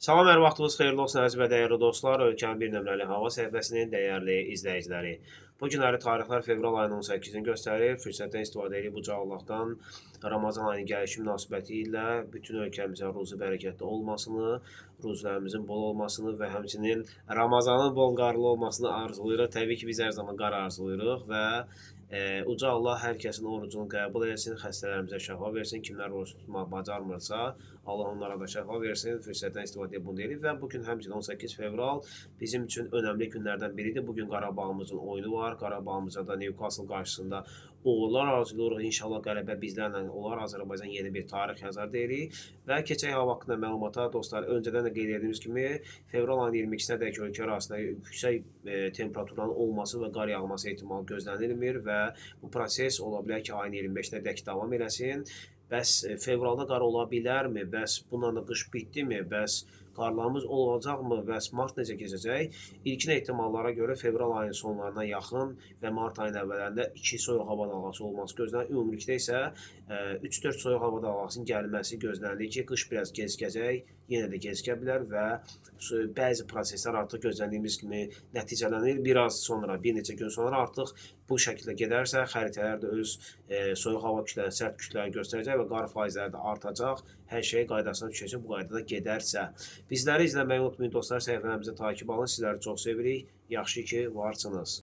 Salam, hər vaxtınız xeyirli olsun əziz və dəyərli dostlar. Ölkənin bir nömrəli hava səhifəsinin dəyərli izləyiciləri. Bu günləri tarixlər fevral ayının 18-ni göstərir. Fürsətdən istifadə edib bu cavablardan Ramazan ayının gəlişi münasibəti ilə bütün ölkəmizə ruzi bərəkətli olmasını, ruzilərimizin bol olmasını və həmçinin Ramazanın bol qarlı olmasını arzulayırıq. Təbii ki, biz hər zaman qar arzulayırıq və Uca Allah hər kəsin orucunu qəbul etsin, xəstələrimizə şəfa versin. Kimlər oruc tutmaq bacarmırsa, Allah onlara da şəfa versin. Fürsətdən istifadə edib bunu deyirik və bu gün həmçinin 18 fevral bizim üçün önəmli günlərdən biridir. Bu gün Qarabağımızın oyunu var. Qarabağımıza da Newcastle qarşısında uğurlar arzulayırıq. İnşallah qələbə bizlərlə olar. Azərbaycan yeni bir tarix yazar deyirik. Və keçək hava haqqında məlumata dostlar, öncədən də qeyd etdiyimiz kimi fevral ayının 22-sədək ölkə arasında yüksək temperaturların olması və qar yağması ehtimalı gözlənilmir və bu proses ola bilər ki, ayın 25-nədək davam eləsin. Bəs fevralda qar ola bilərmi? Bəs bununla da qış bitdimi? Bəs qarlarımız olacaqmı? Bəs mart necə keçəcək? İlkin ehtimallara görə fevral ayının sonlarına yaxın və mart ayının əvvəllərində 2 soyuq hava dalğası olması gözlənilir. Ümumilikdə isə 3-4 soyuq hava dalğasının gəlməsi gözlənilir ki, qış biraz gecikəcək, yenə də gecikə bilər və bəzi proseslər artıq gözlədiyimiz kimi nəticələnir. Biraz sonra, bir neçə gün sonra artıq bu şəkildə gedərsə, xəritələr də öz soyuq hava kütlələri, sərt kütlələri göstərəcək və qar faizləri də artacaq. Hər şey qaydasına düşəcək bu qaydada gedərsə. Bizləri izləməyi unutmayın dostlar, səhifələrimizə takib alın. Sizləri çox sevirik. Yaxşı ki, varsınız.